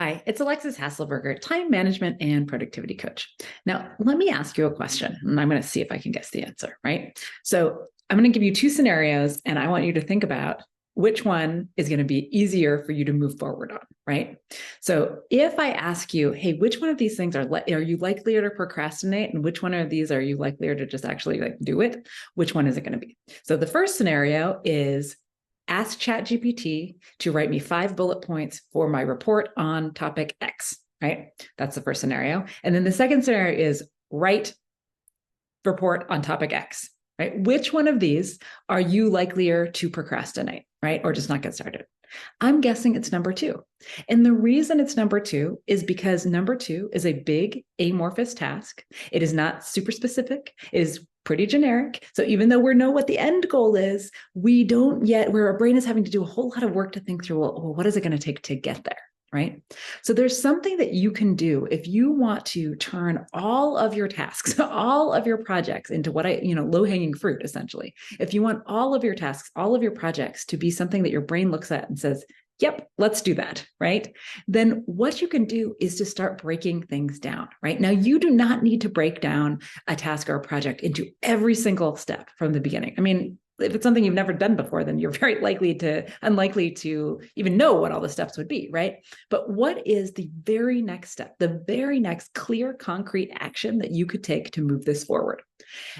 Hi, it's Alexis Hasselberger, time management and productivity coach. Now, let me ask you a question, and I'm going to see if I can guess the answer, right? So, I'm going to give you two scenarios, and I want you to think about which one is going to be easier for you to move forward on, right? So, if I ask you, hey, which one of these things are you likelier to procrastinate, and which one of these are you likelier to just actually do it? Which one is it going to be? So, the first scenario is ask ChatGPT to write me 5 bullet points for my report on topic X, right? That's the first scenario. And then the second scenario is write report on topic X, right? Which one of these are you likelier to procrastinate, right? Or just not get started? I'm guessing it's number 2. And the reason it's number 2 is because number 2 is a big amorphous task. It is not super specific. It is pretty generic. So even though we know what the end goal is, we don't yet, where our brain is having to do a whole lot of work to think through, well, what is it going to take to get there? Right? So there's something that you can do if you want to turn all of your tasks, all of your projects into low-hanging fruit, essentially. If you want all of your tasks, all of your projects to be something that your brain looks at and says, yep, let's do that, right? Then what you can do is to start breaking things down, right? Now, you do not need to break down a task or a project into every single step from the beginning. I mean, if it's something you've never done before, then you're very unlikely to even know what all the steps would be, right? But what is the very next step, the very next clear, concrete action that you could take to move this forward?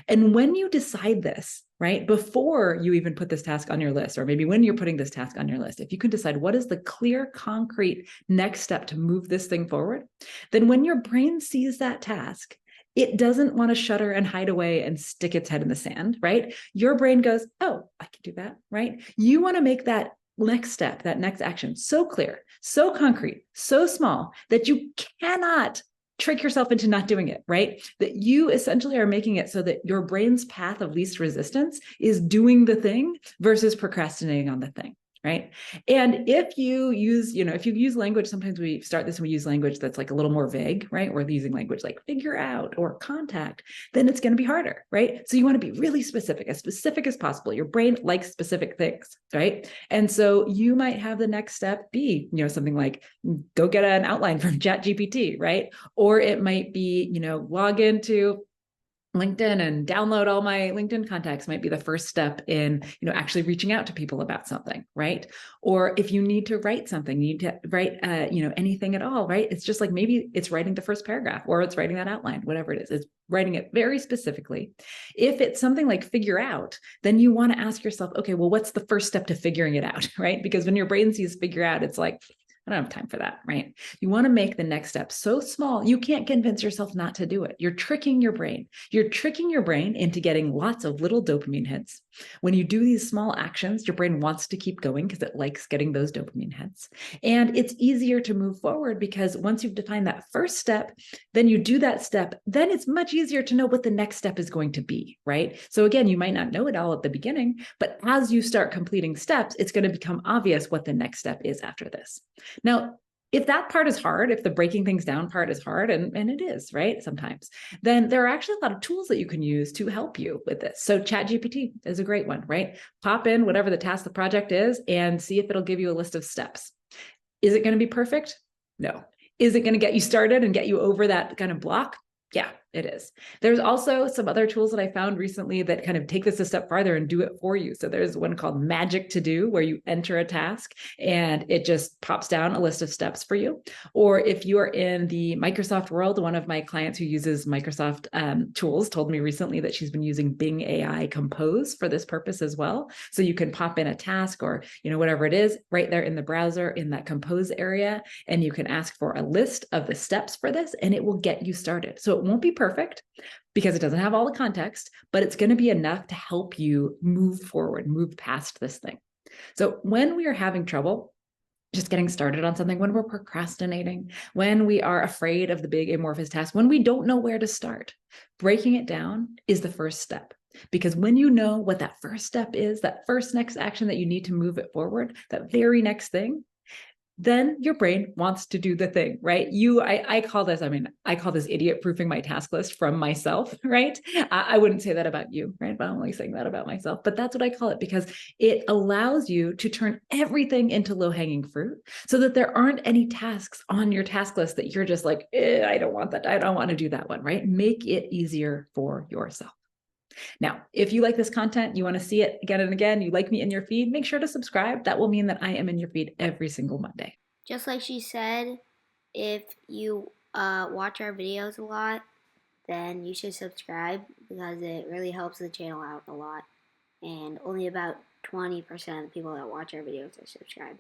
And when you decide this, right, before you even put this task on your list, or maybe when you're putting this task on your list, if you can decide what is the clear, concrete next step to move this thing forward, then when your brain sees that task, it doesn't want to shudder and hide away and stick its head in the sand, right? Your brain goes, oh, I can do that, right? You want to make that next step, that next action so clear, so concrete, so small that you cannot trick yourself into not doing it, right? That you essentially are making it so that your brain's path of least resistance is doing the thing versus procrastinating on the thing. Right. And if you use language, sometimes we start this and we use language that's like a little more vague, right? We're using language like figure out or contact, then it's going to be harder, right? So you want to be really specific as possible. Your brain likes specific things, right? And so you might have the next step be, something like go get an outline from ChatGPT, right? Or it might be, log into LinkedIn and download all my LinkedIn contacts might be the first step in, actually reaching out to people about something, right? Or if you need to write something, you need to write, anything at all, right? It's just like maybe it's writing the first paragraph or it's writing that outline, whatever it is. It's writing it very specifically. If it's something like figure out, then you want to ask yourself, okay, well, what's the first step to figuring it out, right? Because when your brain sees figure out, it's like, I don't have time for that, right? You want to make the next step so small, you can't convince yourself not to do it. You're tricking your brain. You're tricking your brain into getting lots of little dopamine hits. When you do these small actions, your brain wants to keep going because it likes getting those dopamine hits. And it's easier to move forward because once you've defined that first step, then you do that step, then it's much easier to know what the next step is going to be, right? So again, you might not know it all at the beginning, but as you start completing steps, it's going to become obvious what the next step is after this. Now, if that part is hard, if the breaking things down part is hard, and it is, right, sometimes, then there are actually a lot of tools that you can use to help you with this. So ChatGPT is a great one, right? Pop in whatever the task, the project is, and see if it'll give you a list of steps. Is it going to be perfect? No. Is it going to get you started and get you over that kind of block? Yeah, it is. There's also some other tools that I found recently that kind of take this a step farther and do it for you. So there's one called Magic to Do, where you enter a task and it just pops down a list of steps for you. Or if you are in the Microsoft world, one of my clients who uses Microsoft tools told me recently that she's been using Bing AI Compose for this purpose as well. So you can pop in a task or, whatever it is right there in the browser in that Compose area, and you can ask for a list of the steps for this, and it will get you started. So it won't be perfect because it doesn't have all the context, but it's going to be enough to help you move forward, move past this thing. So when we are having trouble just getting started on something, when we're procrastinating, when we are afraid of the big amorphous task, when we don't know where to start, breaking it down is the first step. Because when you know what that first step is, that first next action that you need to move it forward, that very next thing, then your brain wants to do the thing, right? I call this, I call this idiot proofing my task list from myself, right? I wouldn't say that about you, right? But I'm only saying that about myself. But that's what I call it, because it allows you to turn everything into low hanging fruit so that there aren't any tasks on your task list that you're just like, I don't want that. I don't want to do that one, right? Make it easier for yourself. Now, if you like this content, you want to see it again and again, you like me in your feed, make sure to subscribe. That will mean that I am in your feed every single Monday. Just like she said, if you watch our videos a lot, then you should subscribe because it really helps the channel out a lot. And only about 20% of the people that watch our videos are subscribed.